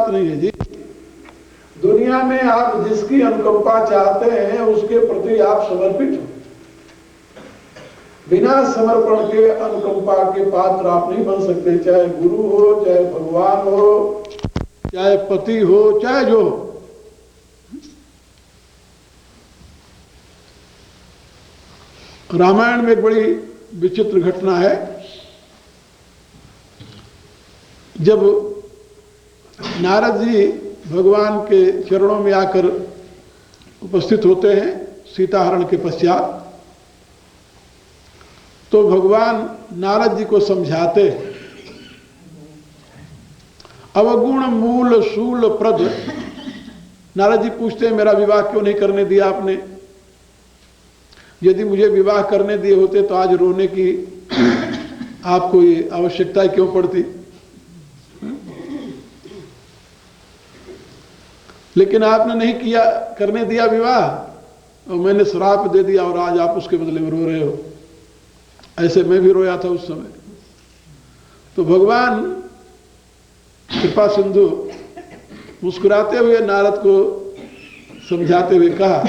बात नहीं है जी। दुनिया में आप जिसकी अनुकंपा चाहते हैं उसके प्रति आप समर्पित हो। बिना समर्पण के अनुकंपा के पात्र आप नहीं बन सकते, चाहे गुरु हो, चाहे भगवान हो, चाहे पति हो, चाहे जो हो। रामायण में एक बड़ी विचित्र घटना है। जब नारद जी भगवान के चरणों में आकर उपस्थित होते हैं सीताहरण के पश्चात, तो भगवान नारद जी को समझाते, अवगुण मूल शूल प्रद। नारद जी पूछते हैं मेरा विवाह क्यों नहीं करने दिया आपने? यदि मुझे विवाह करने दिए होते तो आज रोने की आपको ये आवश्यकता क्यों पड़ती? लेकिन आपने नहीं किया, करने दिया विवाह, और मैंने श्राप दे दिया और आज आप उसके बदले में रो रहे हो। ऐसे मैं भी रोया था उस समय। तो भगवान कृपा सिंधु मुस्कुराते हुए नारद को समझाते हुए कहा,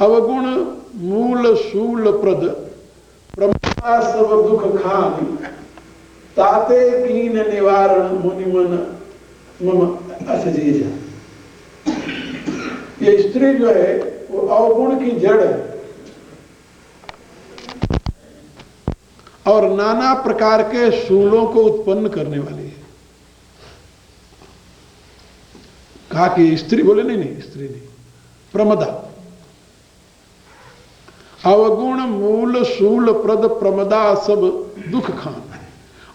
अवगुण मूल शूल प्रद प्रमादा सब दुख खान, ताते कीन निवारण मुनिमन मम असजीजा। ये स्त्री जो है वो अवगुण की जड़ है और नाना प्रकार के शूलों को उत्पन्न करने वाली है। कहा कि स्त्री, बोले नहीं स्त्री नहीं, प्रमदा। अवगुण मूल शूल प्रद प्रमदा सब दुख खान।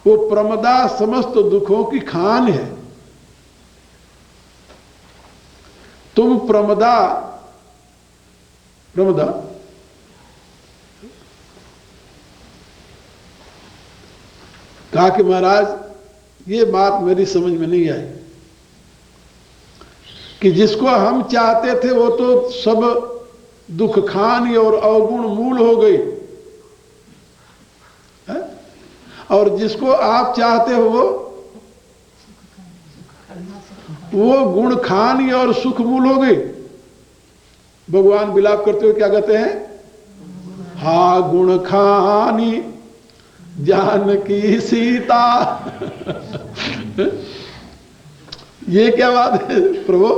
वो प्रमदा समस्त दुखों की खान है। तुम प्रमदा कहा कि महाराज ये बात मेरी समझ में नहीं आई कि जिसको हम चाहते थे वो तो सब दुख खान और अवगुण मूल हो गई है? और जिसको आप चाहते हो वो गुण खानी और सुख मूल हो गई। भगवान विलाप करते हुए क्या कहते हैं? हा गुण खानी जानकी सीता। ये क्या बात है प्रभु?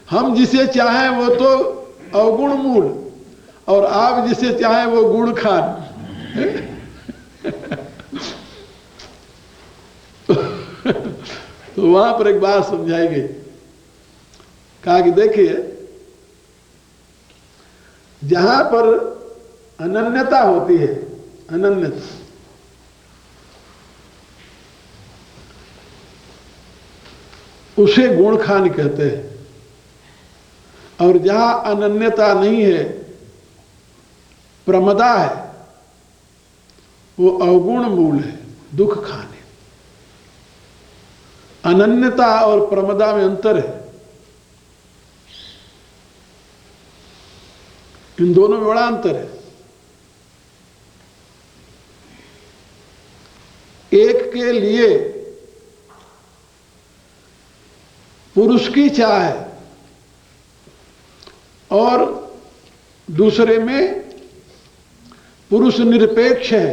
हम जिसे चाहें वो तो अवगुण मूल और आप जिसे चाहें वो गुण खान। तो वहां पर एक बात समझाई गई। कहा कि देखिए, जहां पर अनन्यता होती है, अनन्यता, उसे गुण खान कहते हैं। और जहां अनन्यता नहीं है, प्रमदा है, वो अवगुण मूल है, दुख खान है। अनन्यता और प्रमदा में अंतर है। इन दोनों में बड़ा अंतर है। एक के लिए पुरुष की चाह है और दूसरे में पुरुष निरपेक्ष है।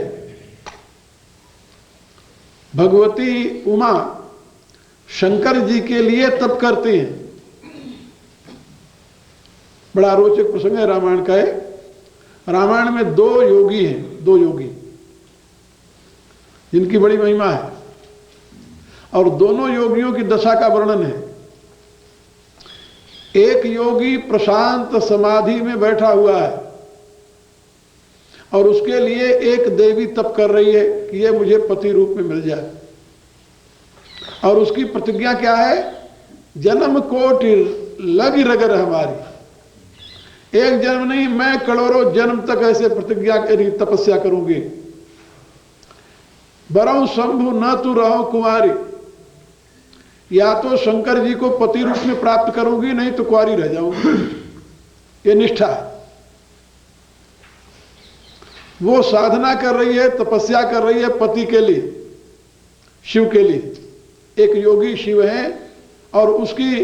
भगवती उमा शंकर जी के लिए तप करते हैं। बड़ा रोचक प्रसंग है रामायण का है। रामायण में दो योगी हैं, दो योगी जिनकी बड़ी महिमा है और दोनों योगियों की दशा का वर्णन है। एक योगी प्रशांत समाधि में बैठा हुआ है और उसके लिए एक देवी तप कर रही है कि ये मुझे पति रूप में मिल जाए। और उसकी प्रतिज्ञा क्या है? जन्म कोटि लगी रगर हमारी, एक जन्म नहीं मैं करोड़ों जन्म तक ऐसे प्रतिज्ञा करी तपस्या करूंगी। बरौ शंभु न तू रहो कुमारी, या तो शंकर जी को पति रूप में प्राप्त करूंगी, नहीं तो कुंवारी रह जाऊंगी। ये निष्ठा है। वो साधना कर रही है, तपस्या कर रही है पति के लिए, शिव के लिए, एक योगी शिव है और उसकी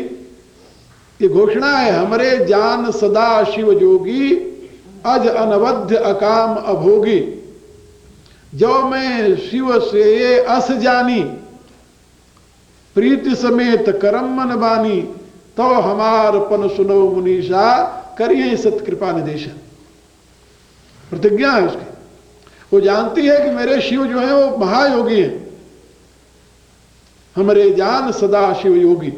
ये घोषणा है, हमरे जान सदा शिव जोगी, अज अनवध्य अकाम अभोगी। जो मैं शिव से अस जानी, प्रीति समेत करम मन बानी, तो हमार पन सुनो मुनीषा, करिए सत्कृपा निदेशन। प्रतिज्ञा है उसकी। वो जानती है कि मेरे शिव जो है वो महायोगी हैं। हमरे जान सदा शिव योगी।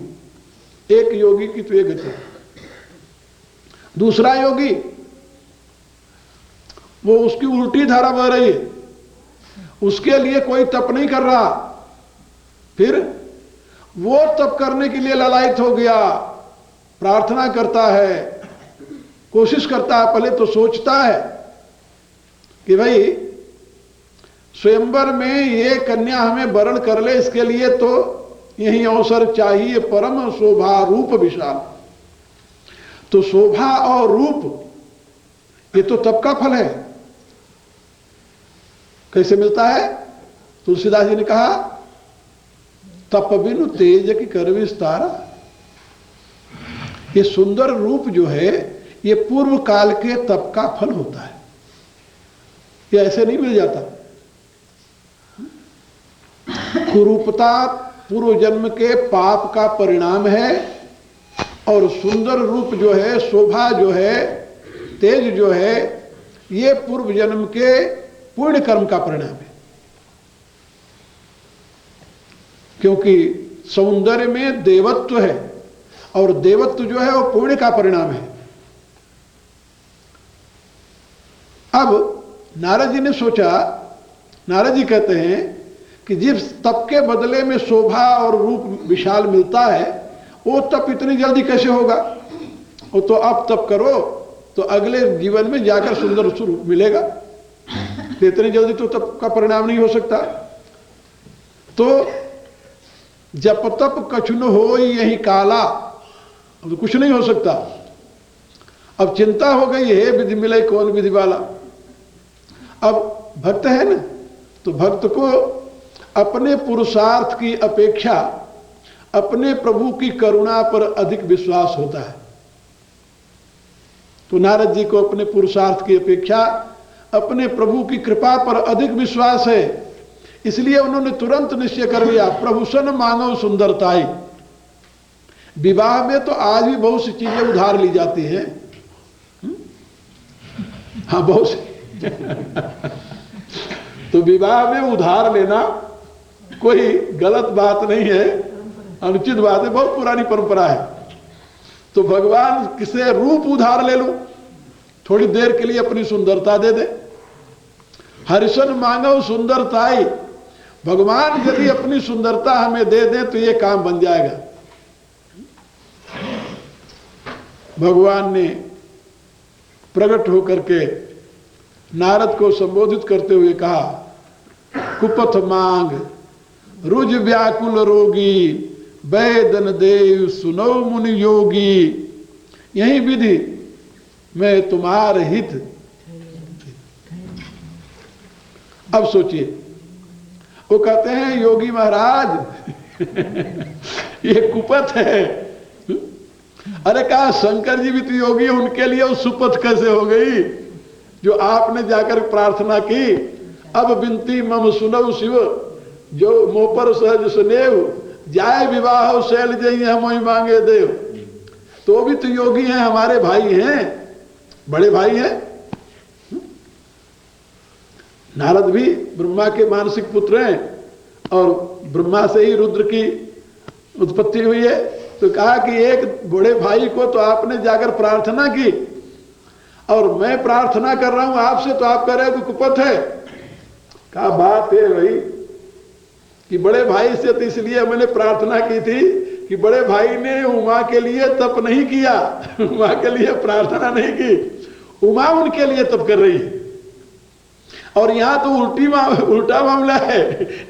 एक योगी की तो ये गति। दूसरा योगी, वो उसकी उल्टी धारा बह रही है, उसके लिए कोई तप नहीं कर रहा, फिर वो तप करने के लिए ललायत हो गया, प्रार्थना करता है, कोशिश करता है, पहले तो सोचता है कि भाई स्वयंवर में ये कन्या हमें वरण कर ले, इसके लिए तो यही अवसर चाहिए, परम शोभा रूप विशाल। तो शोभा और रूप ये तो तप का फल है। कैसे मिलता है? तुलसीदास जी ने कहा, तप बिनु तेज की कर विस्तारा। ये सुंदर रूप जो है ये पूर्व काल के तप का फल होता है, ये ऐसे नहीं मिल जाता। कुरूपता पूर्व जन्म के पाप का परिणाम है, और सुंदर रूप जो है, शोभा जो है, तेज जो है, ये पूर्व जन्म के पुण्य कर्म का परिणाम है। क्योंकि सौंदर्य में देवत्व है, और देवत्व जो है वो पुण्य का परिणाम है। अब नारद जी ने सोचा, नारद जी कहते हैं कि जिस तप के बदले में शोभा और रूप विशाल मिलता है, वो तप इतनी जल्दी कैसे होगा? वो तो अब तप करो तो अगले जीवन में जाकर सुंदर स्वरूप मिलेगा, तो इतनी जल्दी तो तप का परिणाम नहीं हो सकता। तो जप तप कछु न हो यही काला, अब तो कुछ नहीं हो सकता। अब चिंता हो गई है, विधि मिले कौन विधि वाला। अब भक्त है ना, तो भक्त को अपने पुरुषार्थ की अपेक्षा अपने प्रभु की करुणा पर अधिक विश्वास होता है। तो नारद जी को अपने पुरुषार्थ की अपेक्षा अपने प्रभु की कृपा पर अधिक विश्वास है, इसलिए उन्होंने तुरंत निश्चय कर लिया, प्रभु सन मांगो सुंदरताई। विवाह में तो आज भी बहुत सी चीजें उधार ली जाती हैं। हाँ, बहुत सी तो विवाह में उधार लेना कोई गलत बात नहीं है, अनुचित बात है, बहुत पुरानी परंपरा है। तो भगवान किसे रूप उधार ले लूं, थोड़ी देर के लिए अपनी सुंदरता दे दे। हरिशन मांगो सुंदरताई, भगवान यदि अपनी सुंदरता हमें दे दे तो ये काम बन जाएगा। भगवान ने प्रकट होकर के नारद को संबोधित करते हुए कहा, कुपथ मांग रुज व्याकुल रोगी, वैदन देव सुनो मुनि योगी, यही विधि मैं तुम्हार हित। अब सोचिए, वो कहते हैं योगी महाराज ये कुपथ है। अरे कहा शंकर जी भी तो योगी है, उनके लिए वो सुपथ कैसे हो गई जो आपने जाकर प्रार्थना की। अब बिनती मम सुनव शिव, जो मोपर सहज सुनेव, जाए विवाह शैल जई हम वही मांगे देव। तो भी तो योगी हैं, हमारे भाई हैं, बड़े भाई हैं। नारद भी ब्रह्मा के मानसिक पुत्र हैं, और ब्रह्मा से ही रुद्र की उत्पत्ति हुई है। तो कहा कि एक बड़े भाई को तो आपने जाकर प्रार्थना की, और मैं प्रार्थना कर रहा हूं आपसे, तो आप कह रहे हो कि कुपथ है। कहा बात है भाई कि बड़े भाई से तो इसलिए मैंने प्रार्थना की थी कि बड़े भाई ने उमा के लिए तप नहीं किया, उमा के लिए प्रार्थना नहीं की, उमा उनके लिए तप कर रही है। और यहां तो उल्टा मामला है,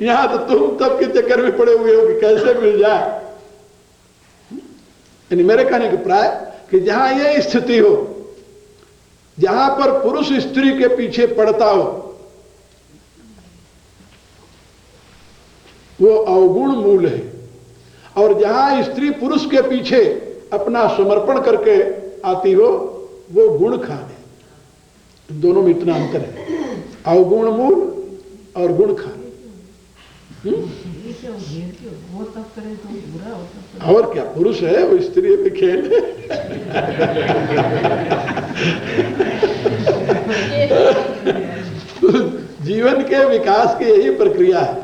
यहां तो तुम तप के चक्कर में पड़े हुए हो कि कैसे मिल जाए। यानी मेरे कहने के प्राय कि जहां यह स्थिति हो, जहां पर पुरुष स्त्री के पीछे पड़ता हो, वो अवगुण मूल है। और जहां स्त्री पुरुष के पीछे अपना समर्पण करके आती हो वो गुण खान है। दोनों में इतना अंतर है, अवगुण मूल और गुण खान। और क्या, पुरुष है वो स्त्री पे खेल जीवन के विकास की यही प्रक्रिया है।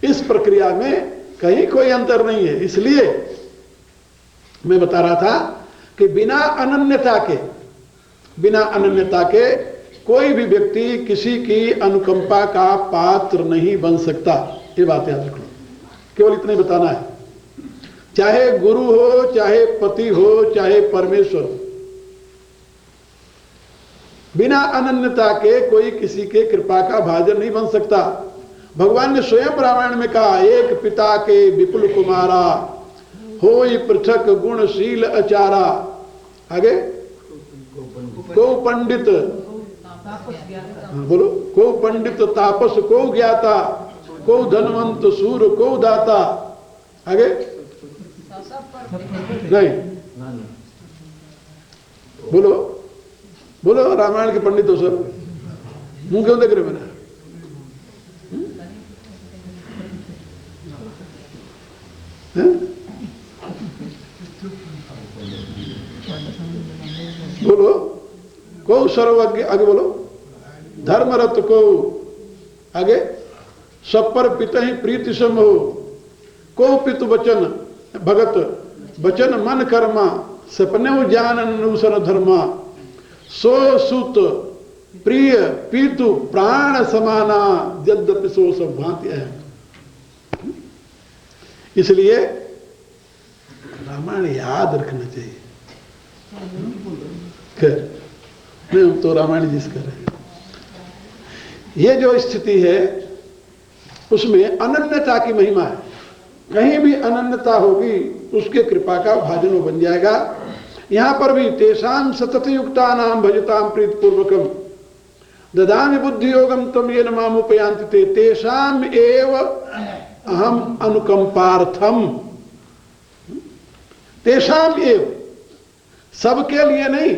इस प्रक्रिया में कहीं कोई अंतर नहीं है। इसलिए मैं बता रहा था कि बिना अनन्यता के कोई भी व्यक्ति किसी की अनुकंपा का पात्र नहीं बन सकता। ये बात याद रखो, केवल इतने बताना है। चाहे गुरु हो, चाहे पति हो, चाहे परमेश्वर हो, बिना अनन्यता के कोई किसी के कृपा का भाजन नहीं बन सकता। भगवान ने स्वयं रामायण में कहा, एक पिता के विपुल कुमारा होई पृथक गुणशील अचारा। आगे, को पंडित, बोलो, को पंडित तापस को ज्ञाता, को धनवंत सूर को दाता। आगे नहीं, बोलो बोलो, रामायण के पंडित हो सब, मुंह क्यों देख रहे मेरा? बोलो, को सर्वज्ञ, आगे बोलो, धर्मरत को, आगे, सब पर पिता ही प्रीति सम हो, को पितु वचन भगत, वचन मन कर्मा, सपने ज्ञान अनुसर धर्मा, सो सुत प्रिय पीतु प्राण समाना, यद्यपि सो सब भांति है। इसलिए रामायण याद रखना चाहिए। नहीं, हम तो रामायण जिस कर रहे हैं, ये जो स्थिति है उसमें अनन्यता की महिमा है। कहीं भी अनन्यता होगी उसके कृपा का भाजन बन जाएगा। यहां पर भी तेषाम सतत युक्ता नाम भजताम प्रीत पूर्वकम ददामि बुद्धि योगम तम ये नमामुपयांति ते तेषाम एव अहम अनुकंपार्थम। तेषाम एव, सबके लिए नहीं।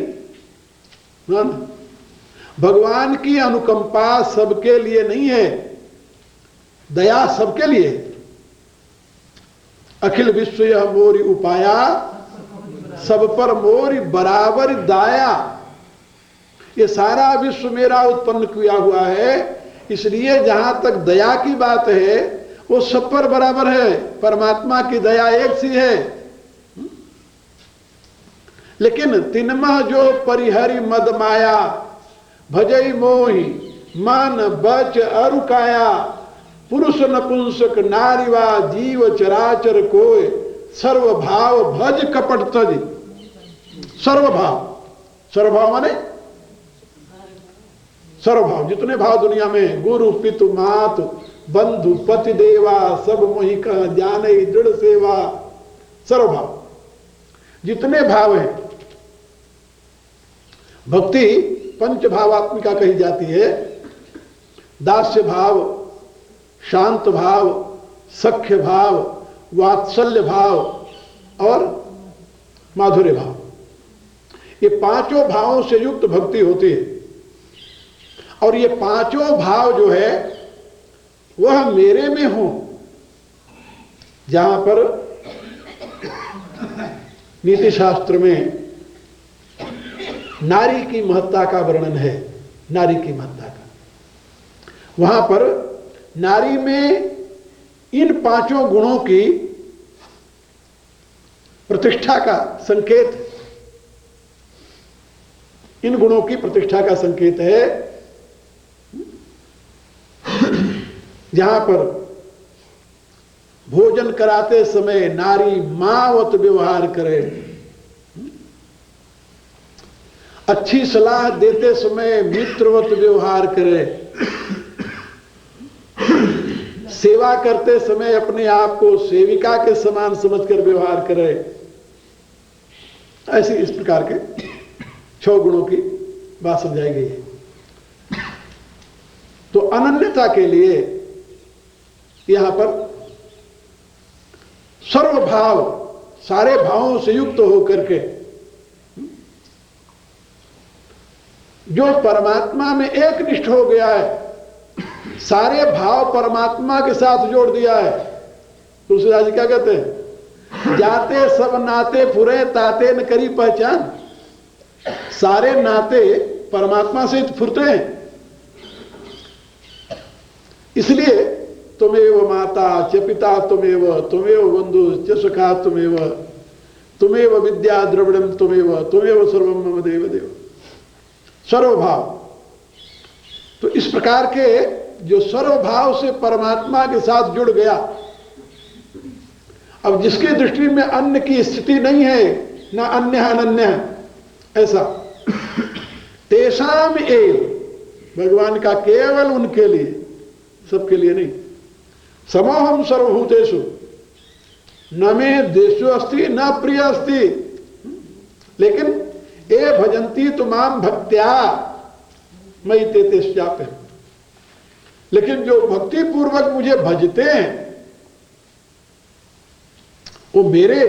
भगवान की अनुकंपा सबके लिए नहीं है, दया सबके लिए। अखिल विश्व यह मोरी उपाया, सब पर मोरी बराबर दाया। ये सारा विश्व मेरा उत्पन्न किया हुआ है, इसलिए जहां तक दया की बात है वो सब पर बराबर है। परमात्मा की दया एक सी है। लेकिन तिनमह जो परिहरि मद माया, भजई मोहि मन बच अरुकाया, पुरुष नपुंसक नारीवा जीव चराचर कोय, सर्वभाव भज कपट तज। सर्वभाव, सर्वभाव माने सर्वभाव, जितने भाव दुनिया में, गुरु पितु मात बंधु पति देवा, सब मोहि कह जाने दृढ़ सेवा। सर्वभाव, जितने भाव हैं। भक्ति पंच भावात्मिका कही जाती है। दास्य भाव, शांत भाव, सख्य भाव, वात्सल्य भाव और माधुर्य भाव। ये पांचों भावों से युक्त भक्ति होती है। और ये पांचों भाव जो है वह मेरे में हो। जहां पर नीति शास्त्र में नारी की महत्ता का वर्णन है, नारी की महत्ता का, वहां पर नारी में इन पांचों गुणों की प्रतिष्ठा का संकेत, इन गुणों की प्रतिष्ठा का संकेत है। जहां पर भोजन कराते समय नारी मावत व्यवहार करे, अच्छी सलाह देते समय मित्रवत व्यवहार करे, सेवा करते समय अपने आप को सेविका के समान समझकर व्यवहार करे। ऐसी इस प्रकार के 6 गुणों की बात समझाई गई है। तो अनन्यता के लिए यहां पर सर्वभाव, सारे भावों से युक्त होकर के जो परमात्मा में एक निष्ठ हो गया है, सारे भाव परमात्मा के साथ जोड़ दिया है। तुलसीदास जी क्या कहते हैं? जाते सब नाते फुरे ताते न करी पहचान। सारे नाते परमात्मा से फुरते हैं। इसलिए तुमेव माता च पिता तुमेव, तुमेव बंधु च सखा तुमेव, तुमेव विद्या द्रविड़म तुमेव, तुमेव सर्वम मम देव देव। सर्वभाव, तो इस प्रकार के जो सर्वभाव से परमात्मा के साथ जुड़ गया, अब जिसकी दृष्टि में अन्य की स्थिति नहीं है, ना अन्य अनन्य है, ऐसा तेषाम एव, भगवान का केवल उनके लिए, सबके लिए नहीं। समोहम सर्वभूतेषु न मे देशो अस्ति न प्रिय अस्ति, लेकिन ए भजंती तुमाम भक्त्या मयि ते तेष्याप्य। लेकिन जो भक्ति पूर्वक मुझे भजते हैं वो मेरे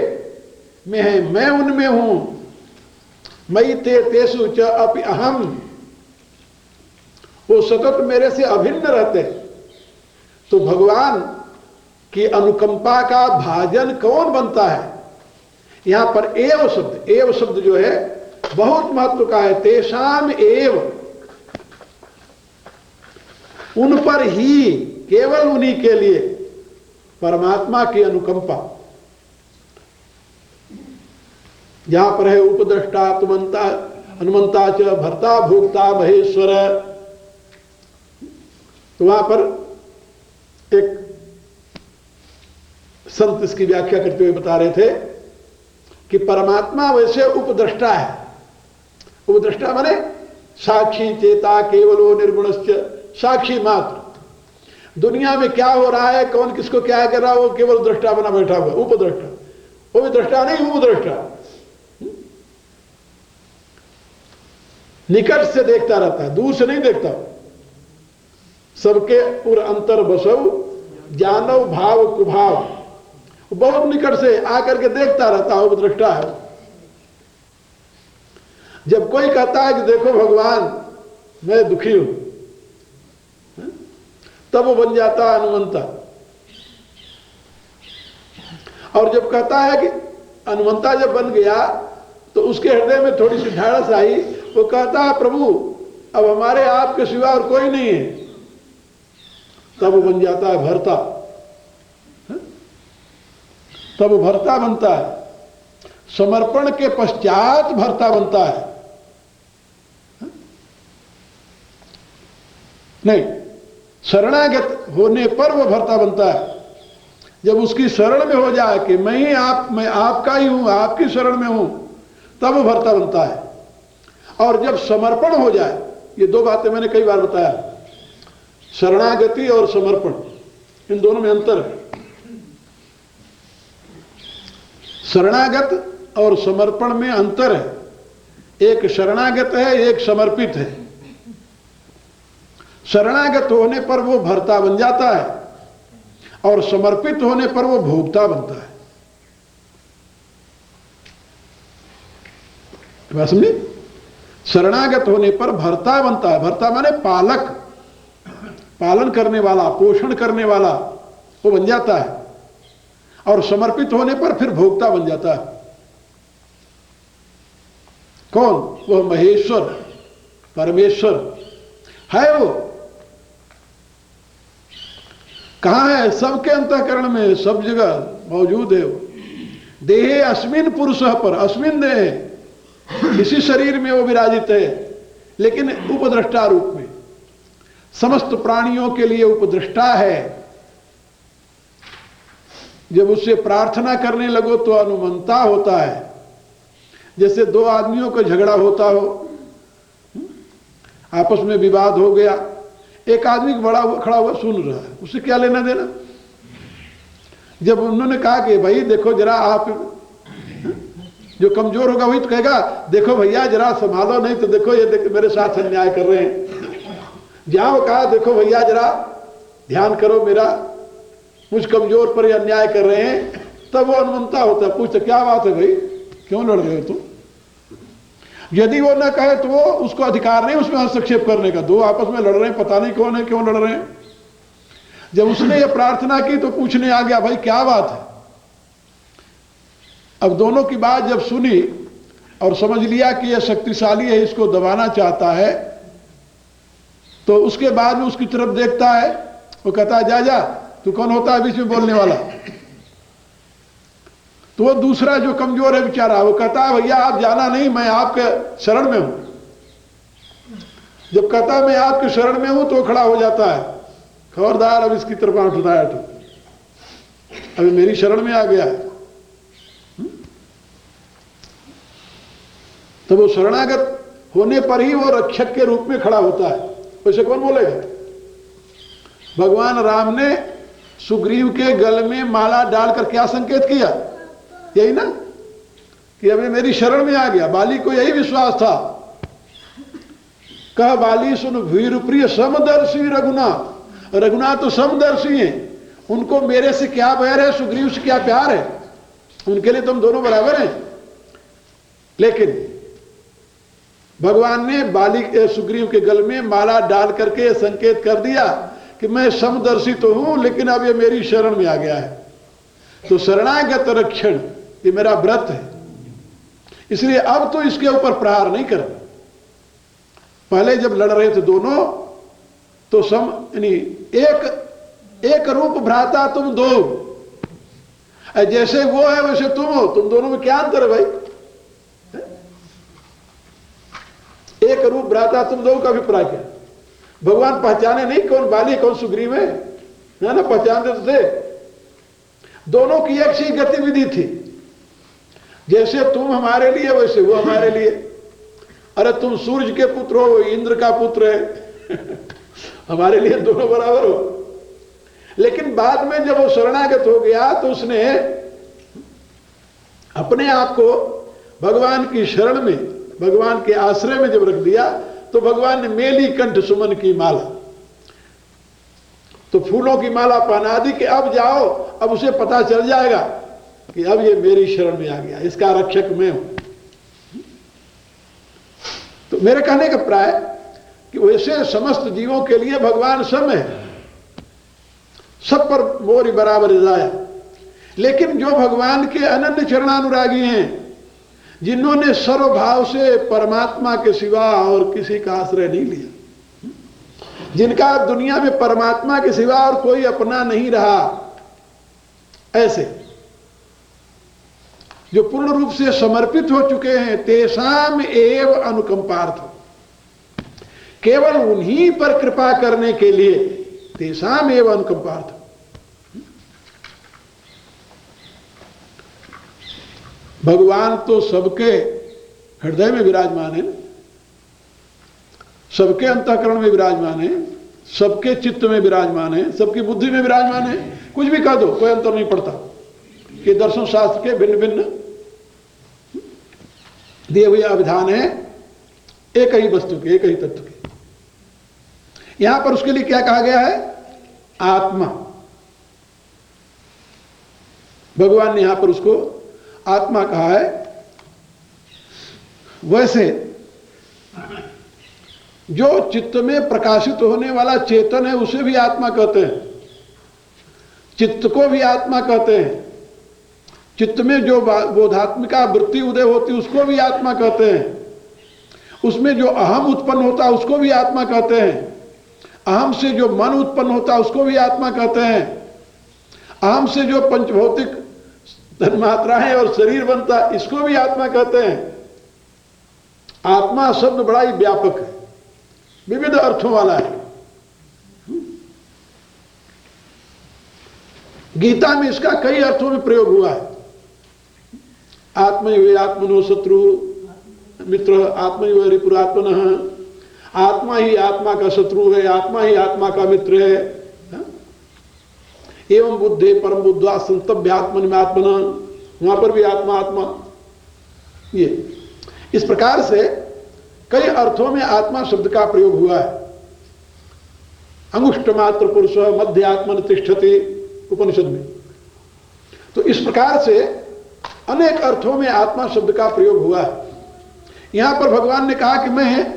में है, मैं उनमें हूं। मयि ते तेषु च अपि अहम, वो सतत मेरे से अभिन्न रहते हैं। तो भगवान की अनुकंपा का भाजन कौन बनता है? यहां पर एव शब्द, एव शब्द जो है बहुत महत्व का है। तेषाम एव, उन पर ही, केवल उन्हीं के लिए परमात्मा की अनुकंपा। जहां पर है उपद्रष्टा तुमंता हनुमंता च भर्ता भोक्ता महेश्वर, तो वहां पर एक संत इसकी व्याख्या करते हुए बता रहे थे कि परमात्मा वैसे उपद्रष्टा है। उपद्रष्टा माने साक्षी चेता केवलो निर्गुणश्च, साक्षी मात्र। दुनिया में क्या हो रहा है, कौन किसको क्या कर रहा है, वो केवल दृष्टा बना बैठा हुआ, उपद्रष्टा। वो भी दृष्टा नहीं, उपद्रष्टा। निकट से देखता रहता है, दूर से नहीं देखता। सबके उर अंतर बसव जानव भाव कुभाव, बहुत निकट से आकर के देखता रहता है, उपद्रष्टा है। जब कोई कहता है कि देखो भगवान मैं दुखी हूं, तब वो बन जाता है हनुमंता। और जब कहता है कि हनुमंता जब बन गया तो उसके हृदय में थोड़ी सी ढाढ़स आई, वो कहता है प्रभु अब हमारे आपके सिवा और कोई नहीं है, तब वो बन जाता है भरता। तब वो भरता बनता है। समर्पण के पश्चात भरता बनता है। नहीं, शरणागत होने पर वो भरता बनता है। जब उसकी शरण में हो जाए कि मैं आपका ही हूं, आपकी शरण में हूं, तब वो भरता बनता है। और जब समर्पण हो जाए, ये दो बातें मैंने कई बार बताया, शरणागति और समर्पण, इन दोनों में अंतर है। शरणागत और समर्पण में अंतर है। एक शरणागत है, एक समर्पित है। शरणागत होने पर वो भर्ता बन जाता है और समर्पित होने पर वो भोक्ता बनता है। बात समझे? शरणागत होने पर भर्ता बनता है। भर्ता माने पालक, पालन करने वाला, पोषण करने वाला, वो बन जाता है। और समर्पित होने पर फिर भोक्ता बन जाता है। कौन? वो महेश्वर, परमेश्वर है। वो कहां है? सबके अंतःकरण में, सब जगह मौजूद है वो। देहे अस्मिन पुरुष पर, अस्मिन देह, इसी शरीर में वो विराजित है, लेकिन उपद्रष्टा रूप में। समस्त प्राणियों के लिए उपद्रष्टा है। जब उससे प्रार्थना करने लगो तो अनुमंता होता है। जैसे दो आदमियों का झगड़ा होता हो, आपस में विवाद हो गया, एक आदमी बड़ा खड़ा हुआ सुन रहा है, उससे क्या लेना देना। जब उन्होंने कहा कि भाई देखो जरा, आप जो कमजोर होगा वही तो कहेगा देखो भैया जरा संभालो, नहीं तो देखो ये मेरे साथ अन्याय कर रहे हैं। जहां वो कहा देखो भैया जरा ध्यान करो मेरा, मुझ कमजोर पर अन्याय कर रहे हैं, तब वो अनुमंता होता है, पूछते क्या बात है भाई, क्यों लड़ रहे हो तुम? यदि वो न कहे तो वो उसको अधिकार नहीं उसमें हस्तक्षेप करने का। दो आपस में लड़ रहे हैं, पता नहीं कौन है क्यों लड़ रहे हैं। जब उसने ये प्रार्थना की तो पूछने आ गया भाई क्या बात है। अब दोनों की बात जब सुनी और समझ लिया कि यह शक्तिशाली है, इसको दबाना चाहता है, तो उसके बाद में उसकी तरफ देखता है, वो कहता है जा जा, तू कौन होता है बीच में बोलने वाला? तो वो दूसरा जो कमजोर है बेचारा, वो कहता है भैया आप जाना नहीं, मैं आपके शरण में हूं। जब कहता है मैं आपके शरण में हूं तो खड़ा हो जाता है, खबरदार अब इसकी तरफ आंख उठाया तो अभी मेरी शरण में आ गया है। तो वो शरणागत होने पर ही वो रक्षक के रूप में खड़ा होता है, वैसे कौन बोलेगा? भगवान राम ने सुग्रीव के गल में माला डालकर क्या संकेत किया? यही ना कि अभी मेरी शरण में आ गया। बाली को यही विश्वास था। कह बाली सुन वीर प्रिय समदर्शी रघुनाथ। रघुनाथ तो समदर्शी हैं, उनको मेरे से क्या बैर है, सुग्रीव से क्या प्यार है, उनके लिए तुम दोनों बराबर हैं। लेकिन भगवान ने बाली सुग्रीव के गल में माला डाल करके संकेत कर दिया कि मैं समदर्शी तो हूं, लेकिन अब ये मेरी शरण में आ गया है। तो शरणागत रक्षण ये मेरा व्रत है, इसलिए अब तो इसके ऊपर प्रहार नहीं कर। पहले जब लड़ रहे थे दोनों तो यानी एक रूप भ्राता तुम दो, जैसे वो है वैसे तुम हो, तुम दोनों में क्या अंतर है भाई? एक रूप भ्राता तुम दो का अभिप्राय क्या? भगवान पहचाने नहीं कौन बाली कौन सुग्रीव है ना, पहचानते तो थे। दोनों की एक सी गतिविधि थी, जैसे तुम हमारे लिए वैसे वो हमारे लिए। अरे तुम सूर्य के पुत्र हो, इंद्र का पुत्र है हमारे लिए दोनों बराबर हो। लेकिन बाद में जब वो शरणागत हो गया तो उसने अपने आप को भगवान की शरण में, भगवान के आश्रय में जब रख दिया तो भगवान ने मेली कंठ सुमन की माला, तो फूलों की माला पहना दी कि अब जाओ, अब उसे पता चल जाएगा कि अब ये मेरी शरण में आ गया, इसका रक्षक मैं हूं। तो मेरे कहने का प्राय कि वैसे समस्त जीवों के लिए भगवान सम है, सब पर मोरी बराबर जाया। लेकिन जो भगवान के अनन्य चरणानुरागी हैं, जिन्होंने सर्वभाव से परमात्मा के सिवा और किसी का आश्रय नहीं लिया, जिनका दुनिया में परमात्मा के सिवा और कोई अपना नहीं रहा, ऐसे जो पूर्ण रूप से समर्पित हो चुके हैं, तेषाम एव अनुकंपार्थ, केवल उन्हीं पर कृपा करने के लिए, तेषाम एव अनुकंपार्थ। भगवान तो सबके हृदय में विराजमान है, सबके अंतःकरण में विराजमान है, सबके चित्त में विराजमान है, सबकी बुद्धि में विराजमान है। कुछ भी कह दो कोई अंतर नहीं पड़ता। ये दर्शन शास्त्र के भिन्न भिन्न दिए हुए अभिधान है एक ही वस्तु के, एक ही तत्व के। यहां पर उसके लिए क्या कहा गया है? आत्मा। भगवान ने यहां पर उसको आत्मा कहा है। वैसे जो चित्त में प्रकाशित होने वाला चेतन है उसे भी आत्मा कहते हैं, चित्त को भी आत्मा कहते हैं। चित्त में जो बोधात्मिका वृत्ति उदय होती है उसको भी आत्मा कहते हैं। उसमें जो अहम उत्पन्न होता है उसको भी आत्मा कहते हैं। अहम से जो मन उत्पन्न होता है उसको भी आत्मा कहते हैं। अहम से जो पंचभौतिक तन्मात्राएं और शरीर बनता है इसको भी आत्मा कहते हैं। आत्मा शब्द बड़ा ही व्यापक है, विविध अर्थों वाला है। गीता में इसका कई अर्थों में प्रयोग हुआ है। आत्मैव आत्मनो शत्रु मित्र, आत्मैव रिपुरात्मनः, आत्मा ही आत्मा का शत्रु है, आत्मा ही आत्मा का मित्र है। एवं बुद्धे परम बुद्धा संतभ्य आत्मन में आत्मना, वहां पर भी आत्मा आत्मा। ये इस प्रकार से कई अर्थों में आत्मा शब्द का प्रयोग हुआ है। अंगुष्ठ मात्र पुरुष मध्य आत्मन तिष्ठति उपनिषद में। तो इस प्रकार से अनेक अर्थों में आत्मा शब्द का प्रयोग हुआ है। यहां पर भगवान ने कहा कि मैं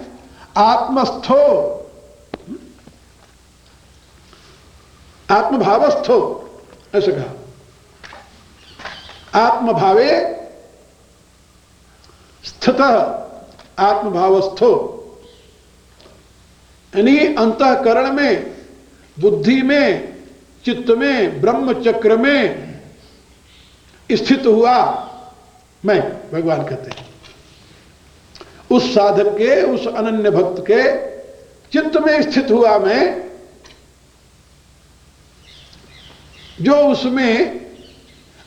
आत्मस्थो, आत्मभावस्थो, ऐसे कहा। आत्मभावे स्थितः आत्मभावस्थो, यानी अंतःकरण में, बुद्धि में, चित्त में, ब्रह्म चक्र में स्थित हुआ मैं, भगवान कहते हैं। उस साधक के, उस अनन्य भक्त के चित्त में स्थित हुआ मैं, जो उसमें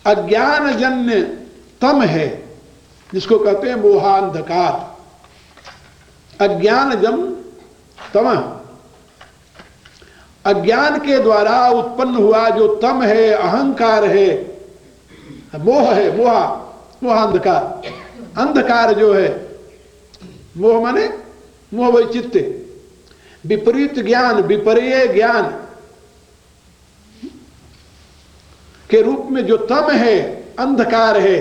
अज्ञानजन्य तम है, जिसको कहते हैं मोहांधकार। अज्ञानजम तम, अज्ञान के द्वारा उत्पन्न हुआ जो तम है, अहंकार है, मोह है, मोहांधकार, अंधकार जो है, मोह माने मोह वैचित्य, विपरीत ज्ञान, विपर्य ज्ञान के रूप में जो तम है, अंधकार है,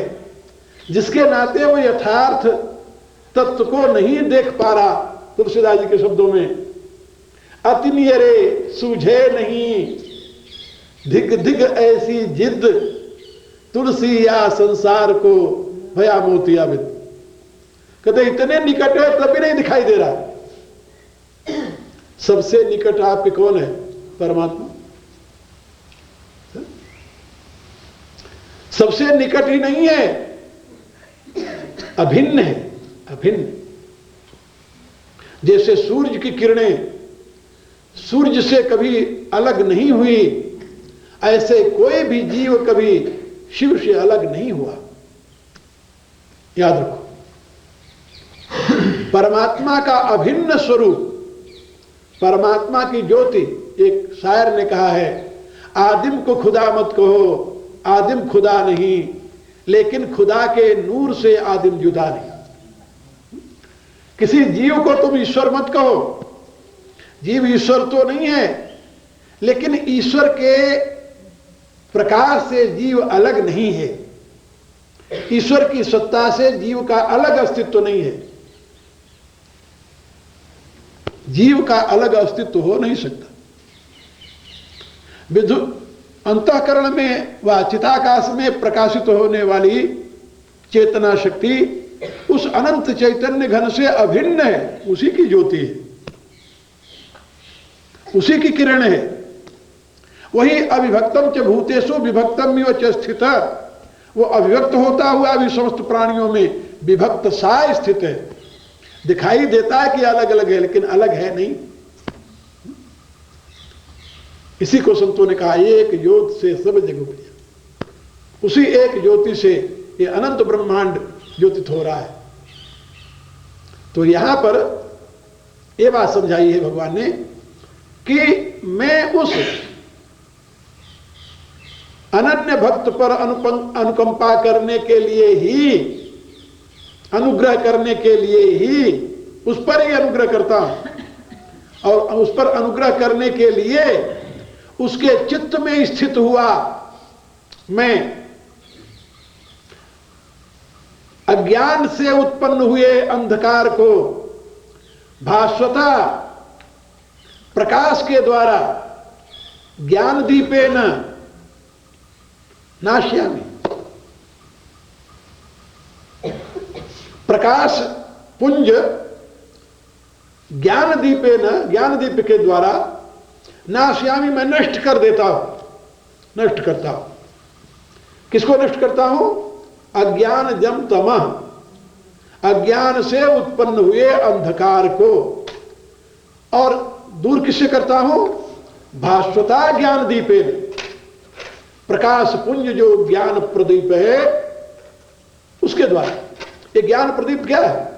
जिसके नाते वो यथार्थ तत्व को नहीं देख पा रहा। तुलसीदास जी के शब्दों में, अतिनियरे सूझे नहीं, धिग धिग ऐसी जिद, तुलसी या संसार को भया मोतिया विद। कहते इतने निकट है तब भी नहीं दिखाई दे रहा। सबसे निकट आपके कौन है? परमात्मा। सबसे निकट ही नहीं है, अभिन्न है, अभिन्न। जैसे सूर्य की किरणें सूर्य से कभी अलग नहीं हुई, ऐसे कोई भी जीव कभी शिव से अलग नहीं हुआ। याद रखो, परमात्मा का अभिन्न स्वरूप, परमात्मा की ज्योति। एक शायर ने कहा है, आदिम को खुदा मत कहो, आदिम खुदा नहीं, लेकिन खुदा के नूर से आदिम जुदा नहीं। किसी जीव को तुम ईश्वर मत कहो, जीव ईश्वर तो नहीं है, लेकिन ईश्वर के प्रकाश से जीव अलग नहीं है। ईश्वर की सत्ता से जीव का अलग अस्तित्व नहीं है। जीव का अलग अस्तित्व हो नहीं सकता। विद्युत अंतःकरण में व चिताकाश में प्रकाशित होने वाली चेतना शक्ति उस अनंत चैतन्य घन से अभिन्न है, उसी की ज्योति है, उसी की किरण है। वही अविभक्तम च भूतेषु विभक्तम इव च स्थित, वो अभिव्यक्त होता हुआ भी समस्त प्राणियों में विभक्त सा स्थित है। दिखाई देता है कि अलग अलग है, लेकिन अलग है नहीं। इसी को संतों ने कहा, एक ज्योति से सब जग उपजा। उसी एक ज्योति से ये अनंत ब्रह्मांड ज्योतित हो रहा है। तो यहां पर यह बात समझाई है भगवान ने कि मैं उस अनन्य भक्त पर अनुकंपा करने के लिए ही, अनुग्रह करने के लिए ही उस पर ही अनुग्रह करता हूं, और उस पर अनुग्रह करने के लिए उसके चित्त में स्थित हुआ मैं अज्ञान से उत्पन्न हुए अंधकार को भास्वता प्रकाश के द्वारा ज्ञान दीपेन नाश्यामि। प्रकाश पुंज ज्ञान दीपेन, ज्ञान दीप के द्वारा नाश्यामि, मैं नष्ट कर देता हूं, नष्ट करता हूं। किसको नष्ट करता हूं? अज्ञान जम तमः, अज्ञान से उत्पन्न हुए अंधकार को। और दूर किससे करता हूं? भास्वता ज्ञान दीपेन, प्रकाश पुंज जो ज्ञान प्रदीप है उसके द्वारा। ये ज्ञान प्रदीप क्या है?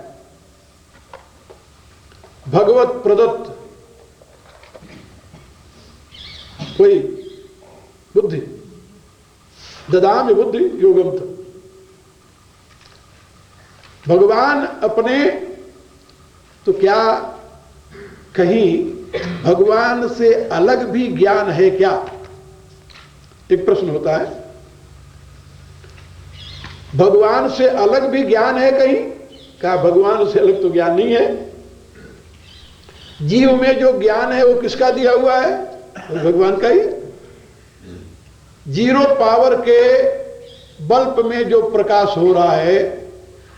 भगवत प्रदत्त कोई बुद्धि, ददामि बुद्धि योगम था। भगवान अपने, तो क्या कहीं भगवान से अलग भी ज्ञान है क्या? एक प्रश्न होता है। भगवान से अलग भी ज्ञान है कहीं? कहा भगवान से अलग तो ज्ञान नहीं है। जीव में जो ज्ञान है वो किसका दिया हुआ है? वो भगवान का ही। जीरो पावर के बल्ब में जो प्रकाश हो रहा है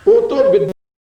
वो तो